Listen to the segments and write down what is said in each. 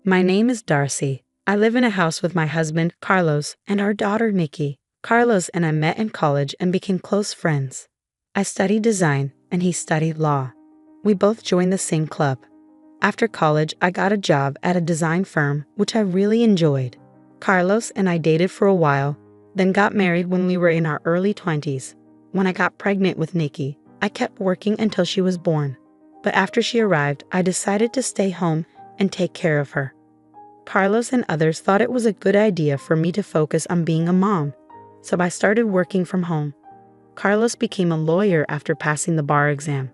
My name is Darcy. I live in a house with my husband, Carlos, and our daughter, Nikki. Carlos and I met in college and became close friends. I studied design, and he studied law. We both joined the same club. After college, I got a job at a design firm, which I really enjoyed. Carlos and I dated for a while, then got married when we were in our early 20s. When I got pregnant with Nikki, I kept working until she was born. But after she arrived, I decided to stay home and take care of her. Carlos and others thought it was a good idea for me to focus on being a mom, so I started working from home. Carlos became a lawyer after passing the bar exam.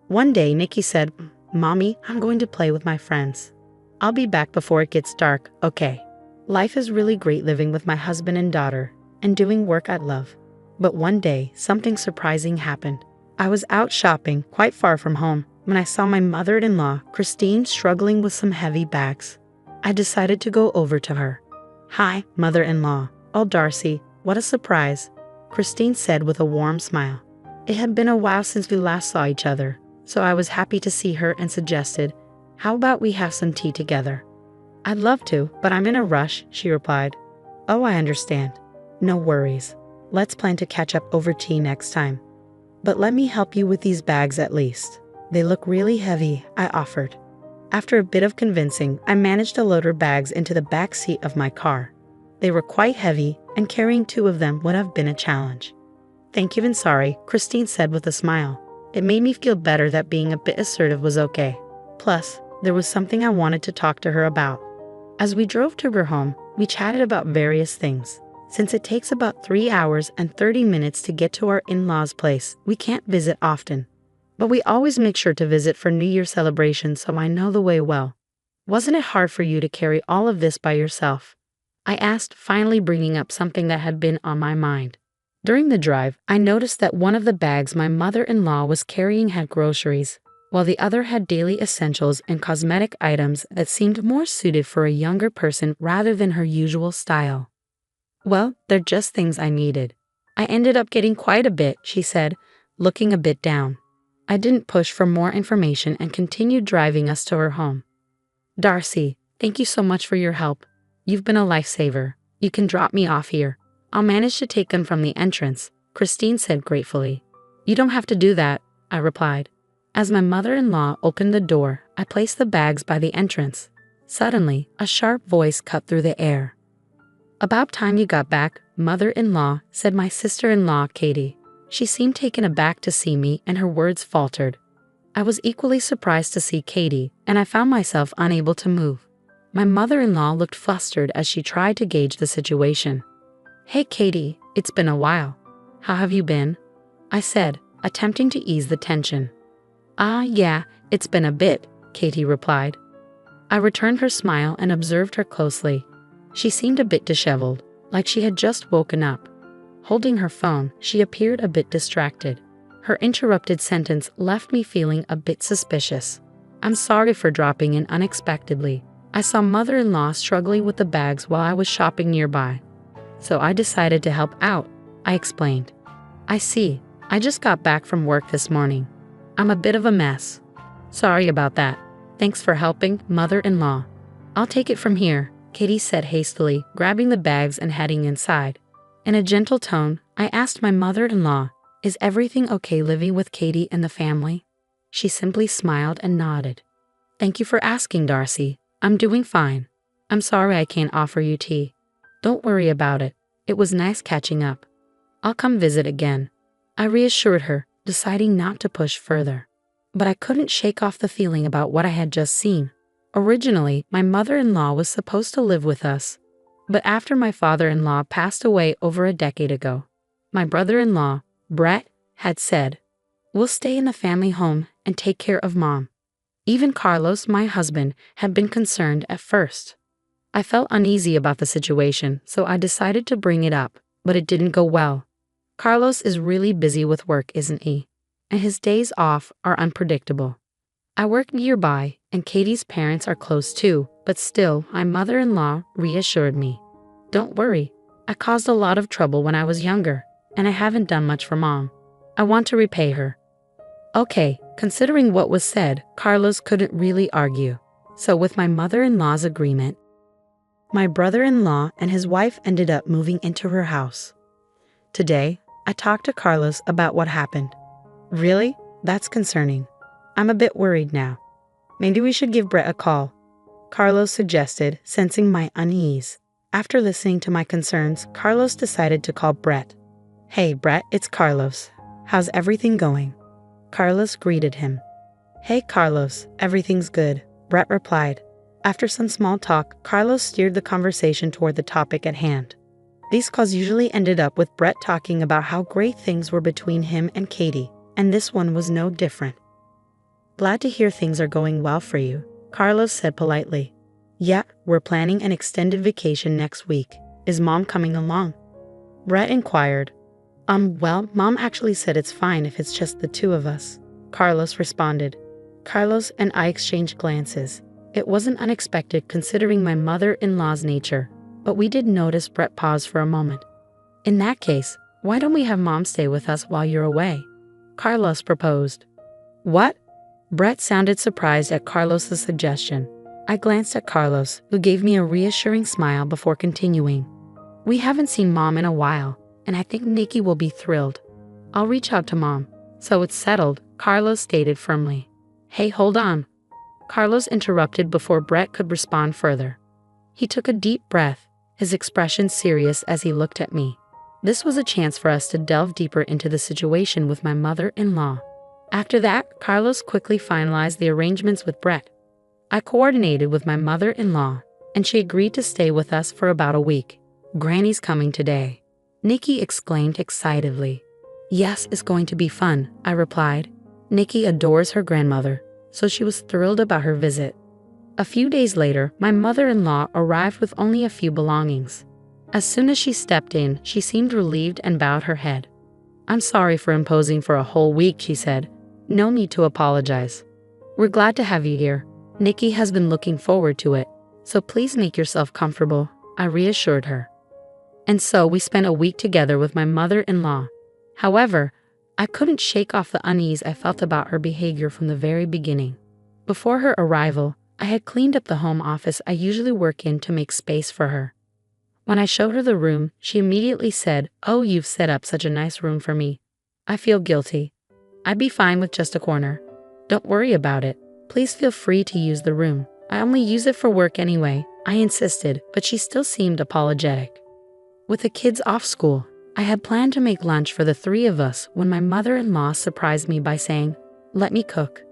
One day, Nikki said, "Mommy, I'm going to play with my friends. I'll be back before it gets dark, okay?" Life is really great living with my husband and daughter and doing work I love. But one day, something surprising happened. I was out shopping quite far from home when I saw my mother-in-law, Christine, struggling with some heavy bags. I decided to go over to her. "Hi, mother-in-law." "Oh, Darcy, what a surprise," Christine said with a warm smile. It had been a while since we last saw each other, so I was happy to see her and suggested, "How about we have some tea together?" "I'd love to, but I'm in a rush," she replied. "Oh, I understand. No worries. Let's plan to catch up over tea next time. But let me help you with these bags at least. They look really heavy," I offered. After a bit of convincing, I managed to load her bags into the back seat of my car. They were quite heavy, and carrying 2 of them would have been a challenge. "Thank you and sorry," Christine said with a smile. It made me feel better that being a bit assertive was okay. Plus, there was something I wanted to talk to her about. As we drove to her home, we chatted about various things. Since it takes about 3 hours and 30 minutes to get to our in-laws' place, we can't visit often. But we always make sure to visit for New Year celebrations, so I know the way well. "Wasn't it hard for you to carry all of this by yourself?" I asked, finally bringing up something that had been on my mind. During the drive, I noticed that one of the bags my mother-in-law was carrying had groceries, while the other had daily essentials and cosmetic items that seemed more suited for a younger person rather than her usual style. "Well, they're just things I needed. I ended up getting quite a bit," she said, looking a bit down. I didn't push for more information and continued driving us to her home. "Darcy, thank you so much for your help. You've been a lifesaver. You can drop me off here. I'll manage to take them from the entrance," Christine said gratefully. "You don't have to do that," I replied. As my mother-in-law opened the door, I placed the bags by the entrance. Suddenly, a sharp voice cut through the air. "About time you got back, mother-in-law," said my sister-in-law, Katie. She seemed taken aback to see me, and her words faltered. I was equally surprised to see Katie, and I found myself unable to move. My mother-in-law looked flustered as she tried to gauge the situation. "Hey, Katie, it's been a while. How have you been?" I said, attempting to ease the tension. Yeah, it's been a bit," Katie replied. I returned her smile and observed her closely. She seemed a bit disheveled, like she had just woken up. Holding her phone, she appeared a bit distracted. Her interrupted sentence left me feeling a bit suspicious. "I'm sorry for dropping in unexpectedly. I saw mother-in-law struggling with the bags while I was shopping nearby, so I decided to help out," I explained. "I see. I just got back from work this morning. I'm a bit of a mess. Sorry about that. Thanks for helping, mother-in-law. I'll take it from here," Katie said hastily, grabbing the bags and heading inside. In a gentle tone, I asked my mother-in-law, "Is everything okay living with Katie and the family?" She simply smiled and nodded. "Thank you for asking, Darcy. I'm doing fine. I'm sorry I can't offer you tea." "Don't worry about it. It was nice catching up. I'll come visit again," I reassured her, deciding not to push further. But I couldn't shake off the feeling about what I had just seen. Originally, my mother-in-law was supposed to live with us, but after my father-in-law passed away over a decade ago, my brother-in-law, Brett, had said, "We'll stay in the family home and take care of Mom." Even Carlos, my husband, had been concerned at first. I felt uneasy about the situation, so I decided to bring it up, but it didn't go well. Carlos is really busy with work, isn't he? And his days off are unpredictable. I work nearby, and Katie's parents are close too, but still, my mother-in-law reassured me. "Don't worry. I caused a lot of trouble when I was younger, and I haven't done much for Mom. I want to repay her." Okay, considering what was said, Carlos couldn't really argue. So with my mother-in-law's agreement, my brother-in-law and his wife ended up moving into her house. Today, I talked to Carlos about what happened. Really? That's concerning. I'm a bit worried now. Maybe we should give Brett a call, Carlos suggested, sensing my unease. After listening to my concerns, Carlos decided to call Brett. Hey Brett, it's Carlos. How's everything going? Carlos greeted him. Hey Carlos, everything's good, Brett replied. After some small talk, Carlos steered the conversation toward the topic at hand. These calls usually ended up with Brett talking about how great things were between him and Katie, and this one was no different. Glad to hear things are going well for you, Carlos said politely. Yeah, we're planning an extended vacation next week. Is Mom coming along? Brett inquired. Well, Mom actually said it's fine if it's just the two of us, Carlos responded. Carlos and I exchanged glances. It wasn't unexpected considering my mother-in-law's nature, but we did notice Brett pause for a moment. In that case, why don't we have Mom stay with us while you're away? Carlos proposed. What? Brett sounded surprised at Carlos's suggestion. I glanced at Carlos, who gave me a reassuring smile before continuing. We haven't seen Mom in a while, and I think Nikki will be thrilled. I'll reach out to Mom. So it's settled, Carlos stated firmly. Hey, hold on. Carlos interrupted before Brett could respond further. He took a deep breath, his expression serious as he looked at me. This was a chance for us to delve deeper into the situation with my mother-in-law. After that, Carlos quickly finalized the arrangements with Brett. I coordinated with my mother-in-law, and she agreed to stay with us for about a week. Granny's coming today, Nikki exclaimed excitedly. Yes, it's going to be fun, I replied. Nikki adores her grandmother, so she was thrilled about her visit. A few days later, my mother-in-law arrived with only a few belongings. As soon as she stepped in, she seemed relieved and bowed her head. I'm sorry for imposing for a whole week, she said. No need to apologize. We're glad to have you here. Nikki has been looking forward to it, so please make yourself comfortable, I reassured her. And so we spent a week together with my mother-in-law. However, I couldn't shake off the unease I felt about her behavior from the very beginning. Before her arrival, I had cleaned up the home office I usually work in to make space for her. When I showed her the room, she immediately said, "Oh, you've set up such a nice room for me. I feel guilty. I'd be fine with just a corner. Don't worry about it. Please feel free to use the room. I only use it for work anyway," I insisted, but she still seemed apologetic. With the kids off school, I had planned to make lunch for the three of us when my mother-in-law surprised me by saying, "Let me cook.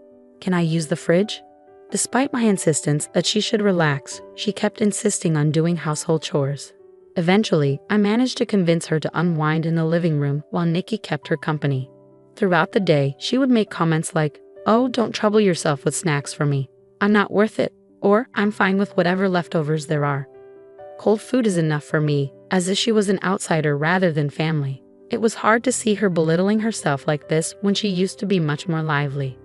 Can I use the fridge?" Despite my insistence that she should relax, she kept insisting on doing household chores. Eventually, I managed to convince her to unwind in the living room while Nikki kept her company. Throughout the day, she would make comments like, "Oh, don't trouble yourself with snacks for me. I'm not worth it," or "I'm fine with whatever leftovers there are. Cold food is enough for me," as if she was an outsider rather than family. It was hard to see her belittling herself like this when she used to be much more lively.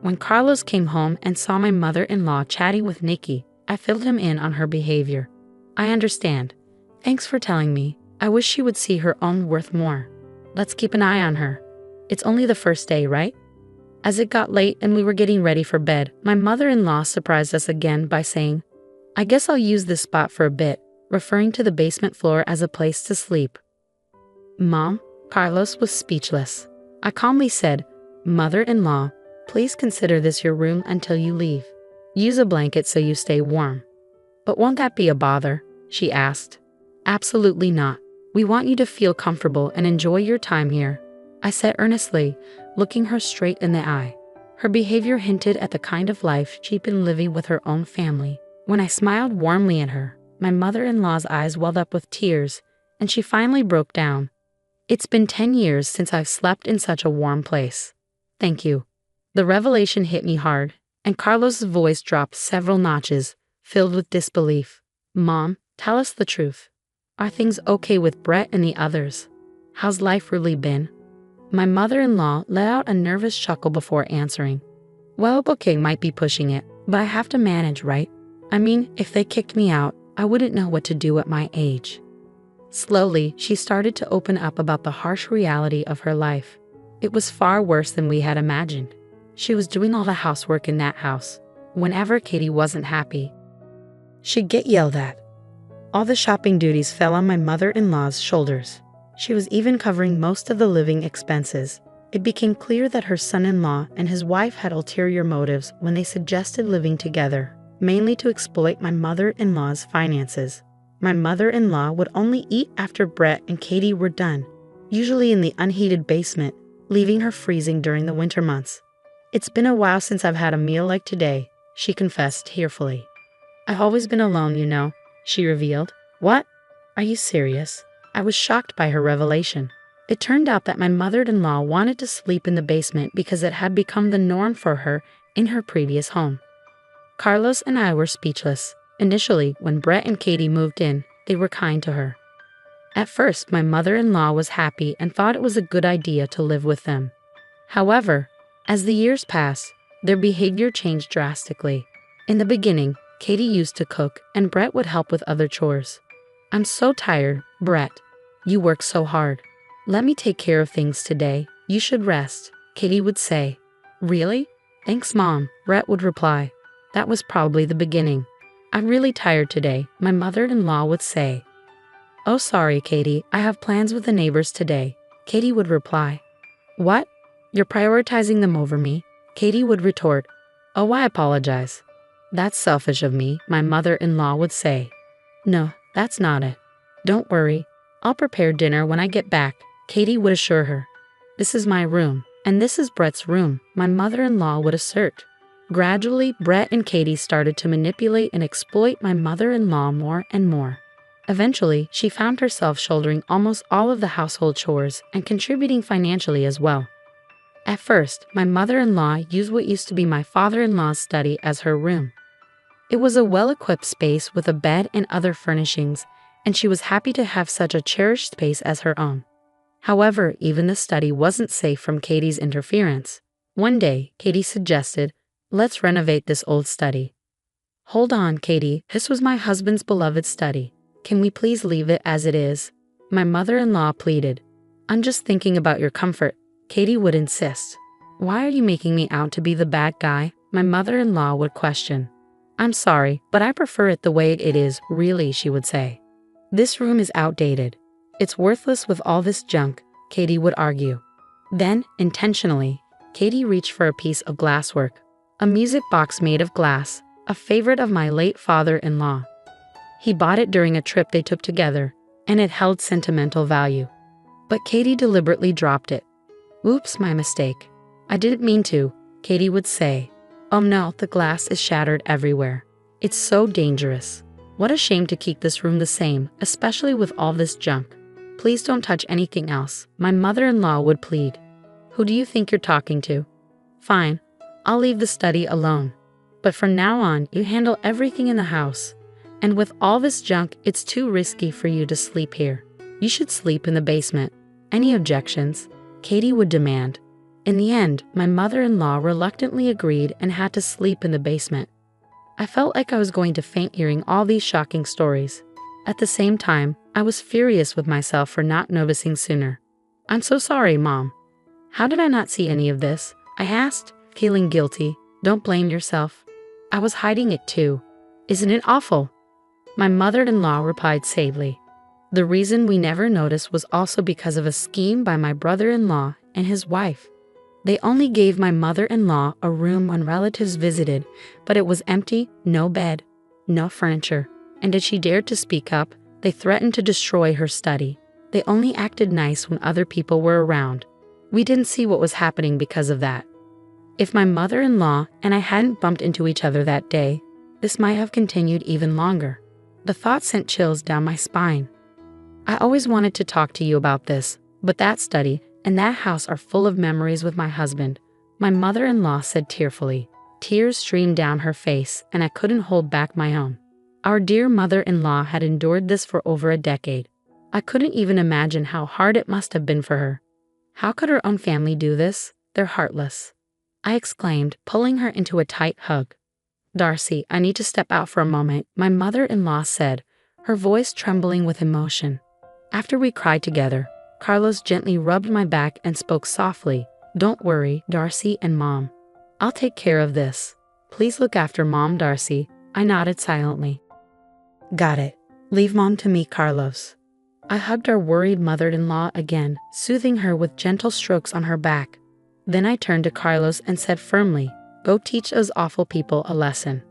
When Carlos came home and saw my mother-in-law chatting with Nikki, I filled him in on her behavior. "I understand. Thanks for telling me. I wish she would see her own worth more. Let's keep an eye on her. It's only the first day, right?" As it got late and we were getting ready for bed, my mother-in-law surprised us again by saying, "I guess I'll use this spot for a bit," referring to the basement floor as a place to sleep. "Mom?" Carlos was speechless. I calmly said, "Mother-in-law, please consider this your room until you leave. Use a blanket so you stay warm." "But won't that be a bother?" she asked. "Absolutely not. We want you to feel comfortable and enjoy your time here," I said earnestly, looking her straight in the eye. Her behavior hinted at the kind of life she'd been living with her own family. When I smiled warmly at her, my mother-in-law's eyes welled up with tears, and she finally broke down. "It's been 10 years since I've slept in such a warm place. Thank you." The revelation hit me hard, and Carlos's voice dropped several notches, filled with disbelief. "Mom, tell us the truth. Are things okay with Brett and the others? How's life really been?" My mother-in-law let out a nervous chuckle before answering. "Well, okay might be pushing it, but I have to manage, right? I mean, if they kicked me out, I wouldn't know what to do at my age." Slowly, she started to open up about the harsh reality of her life. It was far worse than we had imagined. She was doing all the housework in that house, Whenever Katie wasn't happy, she'd get yelled at. All the shopping duties fell on my mother-in-law's shoulders. She was even covering most of the living expenses. It became clear that her son-in-law and his wife had ulterior motives when they suggested living together, mainly to exploit my mother-in-law's finances. My mother-in-law would only eat after Brett and Katie were done, usually in the unheated basement, leaving her freezing during the winter months. "It's been a while since I've had a meal like today," she confessed tearfully. "I've always been alone, you know," she revealed. "What? Are you serious?" I was shocked by her revelation. It turned out that my mother-in-law wanted to sleep in the basement because it had become the norm for her in her previous home. Carlos and I were speechless. Initially, when Brett and Katie moved in, they were kind to her. At first, my mother-in-law was happy and thought it was a good idea to live with them. However, as the years passed, their behavior changed drastically. In the beginning, Katie used to cook and Brett would help with other chores. "I'm so tired, Brett. You work so hard. Let me take care of things today. You should rest," Katie would say. "Really? Thanks, Mom," Brett would reply. That was probably the beginning. "I'm really tired today," my mother-in-law would say. "Oh, sorry, Katie, I have plans with the neighbors today," Katie would reply. "What? You're prioritizing them over me?" Katie would retort. "Oh, I apologize. That's selfish of me," my mother-in-law would say. "No, that's not it. Don't worry. I'll prepare dinner when I get back," Katie would assure her. "This is my room, and this is Brett's room," my mother-in-law would assert. Gradually, Brett and Katie started to manipulate and exploit my mother-in-law more and more. Eventually, she found herself shouldering almost all of the household chores and contributing financially as well. At first, my mother-in-law used what used to be my father-in-law's study as her room. It was a well-equipped space with a bed and other furnishings, and she was happy to have such a cherished space as her own. However, even the study wasn't safe from Katie's interference. One day, Katie suggested, "Let's renovate this old study." "Hold on, Katie, this was my husband's beloved study. Can we please leave it as it is?" my mother-in-law pleaded. "I'm just thinking about your comfort," Katie would insist. "Why are you making me out to be the bad guy?" my mother-in-law would question. "I'm sorry, but I prefer it the way it is, really," she would say. "This room is outdated. It's worthless with all this junk," Katie would argue. Then, intentionally, Katie reached for a piece of glasswork, a music box made of glass, a favorite of my late father-in-law. He bought it during a trip they took together, and it held sentimental value. But Katie deliberately dropped it. "Oops, my mistake. I didn't mean to," Katie would say. "Oh no, the glass is shattered everywhere. It's so dangerous. What a shame to keep this room the same, especially with all this junk. Please don't touch anything else," my mother-in-law would plead. "Who do you think you're talking to? Fine, I'll leave the study alone. But from now on, you handle everything in the house. And with all this junk, it's too risky for you to sleep here. You should sleep in the basement." "Any objections?" Katie would demand. In the end, my mother-in-law reluctantly agreed and had to sleep in the basement. I felt like I was going to faint hearing all these shocking stories. At the same time, I was furious with myself for not noticing sooner. "I'm so sorry, Mom. How did I not see any of this?" I asked, feeling guilty. "Don't blame yourself. I was hiding it too. Isn't it awful?" My mother-in-law replied sadly. The reason we never noticed was also because of a scheme by my brother-in-law and his wife. They only gave my mother-in-law a room when relatives visited, but it was empty, no bed, no furniture. And if she dared to speak up, they threatened to destroy her study. They only acted nice when other people were around. We didn't see what was happening because of that. If my mother-in-law and I hadn't bumped into each other that day, this might have continued even longer. The thought sent chills down my spine. "I always wanted to talk to you about this, but that study and that house are full of memories with my husband," my mother-in-law said tearfully. Tears streamed down her face, and I couldn't hold back my own. Our dear mother-in-law had endured this for over a decade. I couldn't even imagine how hard it must have been for her. How could her own family do this? They're heartless, I exclaimed, pulling her into a tight hug. "Darcy, I need to step out for a moment," my mother-in-law said, her voice trembling with emotion. After we cried together, Carlos gently rubbed my back and spoke softly. "Don't worry, Darcy and Mom. I'll take care of this. Please look after Mom, Darcy. I nodded silently. Got it. Leave Mom to me, Carlos. I hugged our worried mother-in-law again, soothing her with gentle strokes on her back. Then I turned to Carlos and said firmly, "Go teach those awful people a lesson."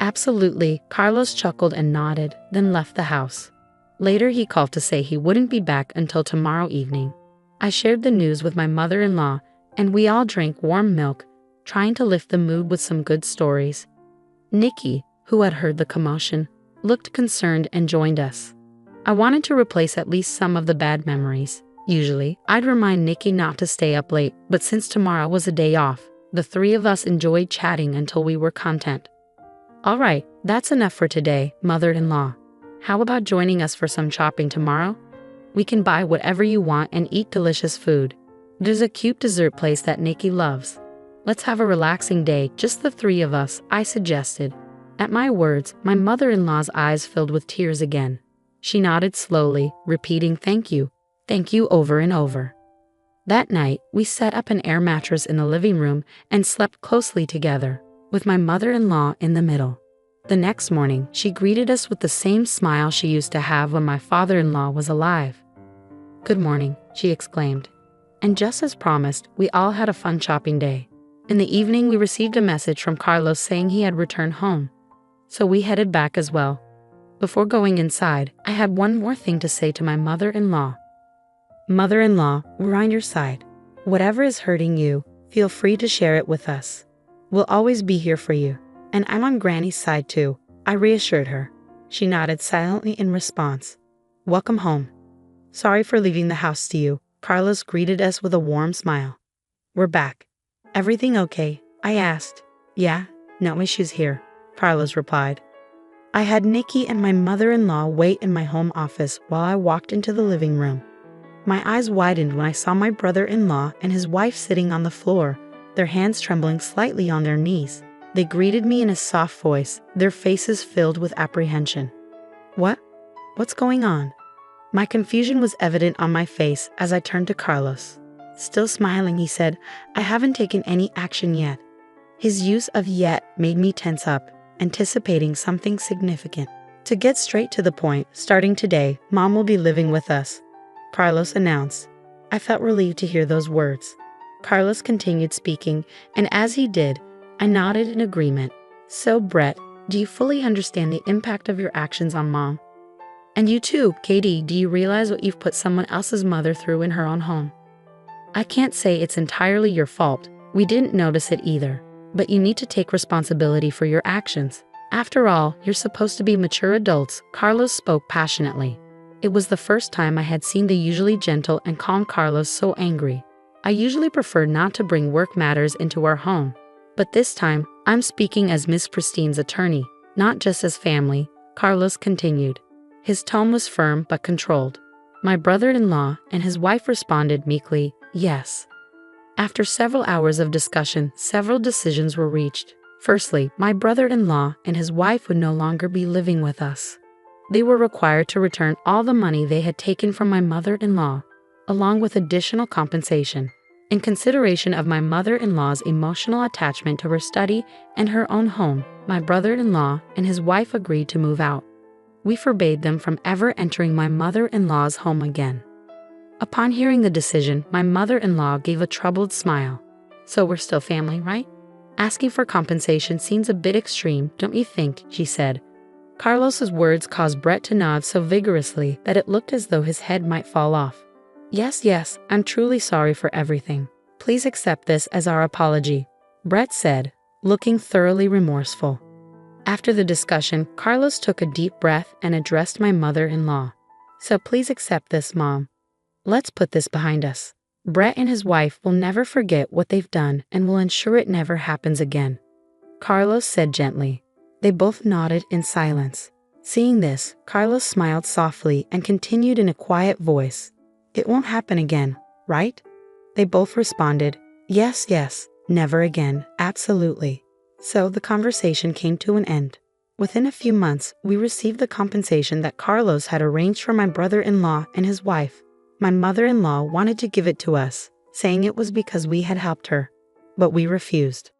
Absolutely, Carlos chuckled and nodded, then left the house. Later he called to say he wouldn't be back until tomorrow evening. I shared the news with my mother-in-law, and we all drank warm milk, trying to lift the mood with some good stories. Nikki, who had heard the commotion, looked concerned and joined us. I wanted to replace at least some of the bad memories. Usually, I'd remind Nikki not to stay up late, but since tomorrow was a day off, the three of us enjoyed chatting until we were content. All right, that's enough for today, mother-in-law. How about joining us for some shopping tomorrow? We can buy whatever you want and eat delicious food. There's a cute dessert place that Nikki loves. Let's have a relaxing day, just the three of us, I suggested. At my words, my mother-in-law's eyes filled with tears again. She nodded slowly, repeating thank you over and over. That night, we set up an air mattress in the living room and slept closely together, with my mother-in-law in the middle. The next morning, she greeted us with the same smile she used to have when my father-in-law was alive. "Good morning," she exclaimed. And just as promised, we all had a fun shopping day. In the evening, we received a message from Carlos saying he had returned home. So we headed back as well. Before going inside, I had one more thing to say to my mother-in-law. Mother-in-law, we're on your side. Whatever is hurting you, feel free to share it with us. We'll always be here for you. And I'm on Granny's side too, I reassured her. She nodded silently in response. Welcome home. Sorry for leaving the house to you. Carlos greeted us with a warm smile. We're back. Everything okay? I asked. Yeah, no issues here, Carlos replied. I had Nikki and my mother-in-law wait in my home office while I walked into the living room. My eyes widened when I saw my brother-in-law and his wife sitting on the floor, their hands trembling slightly on their knees. They greeted me in a soft voice, their faces filled with apprehension. What's going on? My confusion was evident on my face as I turned to Carlos. Still smiling, he said, I haven't taken any action yet. His use of yet made me tense up, anticipating something significant. To get straight to the point, starting today, Mom will be living with us, Carlos announced. I felt relieved to hear those words. Carlos continued speaking, and as he did, I nodded in agreement. So, Brett, do you fully understand the impact of your actions on Mom? And you too, Katie, do you realize what you've put someone else's mother through in her own home? I can't say it's entirely your fault. We didn't notice it either. But you need to take responsibility for your actions. After all, you're supposed to be mature adults, Carlos spoke passionately. It was the first time I had seen the usually gentle and calm Carlos so angry. I usually prefer not to bring work matters into our home. But this time, I'm speaking as Miss Christine's attorney, not just as family, Carlos continued. His tone was firm but controlled. My brother-in-law and his wife responded meekly, yes. After several hours of discussion, several decisions were reached. Firstly, my brother-in-law and his wife would no longer be living with us. They were required to return all the money they had taken from my mother-in-law, along with additional compensation. In consideration of my mother-in-law's emotional attachment to her study and her own home, my brother-in-law and his wife agreed to move out. We forbade them from ever entering my mother-in-law's home again. Upon hearing the decision, my mother-in-law gave a troubled smile. So we're still family, right? Asking for compensation seems a bit extreme, don't you think? She said. Carlos's words caused Brett to nod so vigorously that it looked as though his head might fall off. Yes, I'm truly sorry for everything. Please accept this as our apology, Brett said, looking thoroughly remorseful. After the discussion, Carlos took a deep breath and addressed my mother-in-law. So please accept this, Mom. Let's put this behind us. Brett and his wife will never forget what they've done and will ensure it never happens again, Carlos said gently. They both nodded in silence. Seeing this, Carlos smiled softly and continued in a quiet voice. It won't happen again, right? They both responded, yes, never again, absolutely. So the conversation came to an end. Within a few months, we received the compensation that Carlos had arranged for my brother-in-law and his wife. My mother-in-law wanted to give it to us, saying it was because we had helped her, but we refused.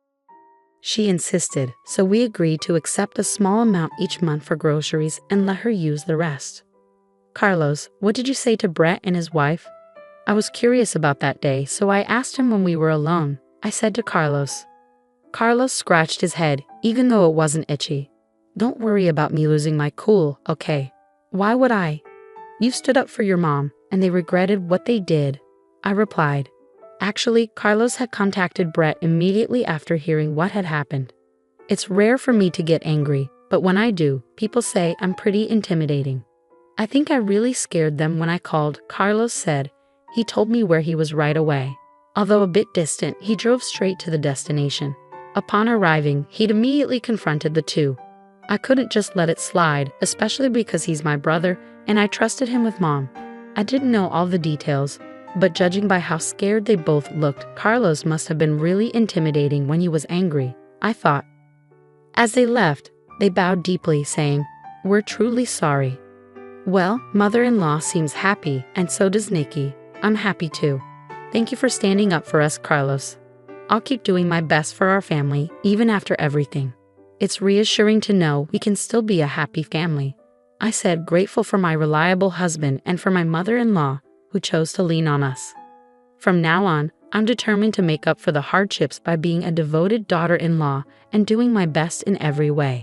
She insisted, so we agreed to accept a small amount each month for groceries and let her use the rest. Carlos, what did you say to Brett and his wife? I was curious about that day, so I asked him when we were alone. I said to Carlos. Carlos scratched his head, even though it wasn't itchy. Don't worry about me losing my cool, okay? Why would I? You stood up for your mom, and they regretted what they did. I replied. Actually, Carlos had contacted Brett immediately after hearing what had happened. It's rare for me to get angry, but when I do, people say I'm pretty intimidating. I think I really scared them when I called, Carlos said. He told me where he was right away. Although a bit distant, he drove straight to the destination. Upon arriving, he'd immediately confronted the two. I couldn't just let it slide, especially because he's my brother, and I trusted him with Mom. I didn't know all the details, but judging by how scared they both looked, Carlos must have been really intimidating when he was angry, I thought. As they left, they bowed deeply, saying, "We're truly sorry." Well, mother-in-law seems happy, and so does Nikki. I'm happy too. Thank you for standing up for us, Carlos. I'll keep doing my best for our family, even after everything. It's reassuring to know we can still be a happy family, I said, grateful for my reliable husband and for my mother-in-law, who chose to lean on us. From now on, I'm determined to make up for the hardships by being a devoted daughter-in-law and doing my best in every way.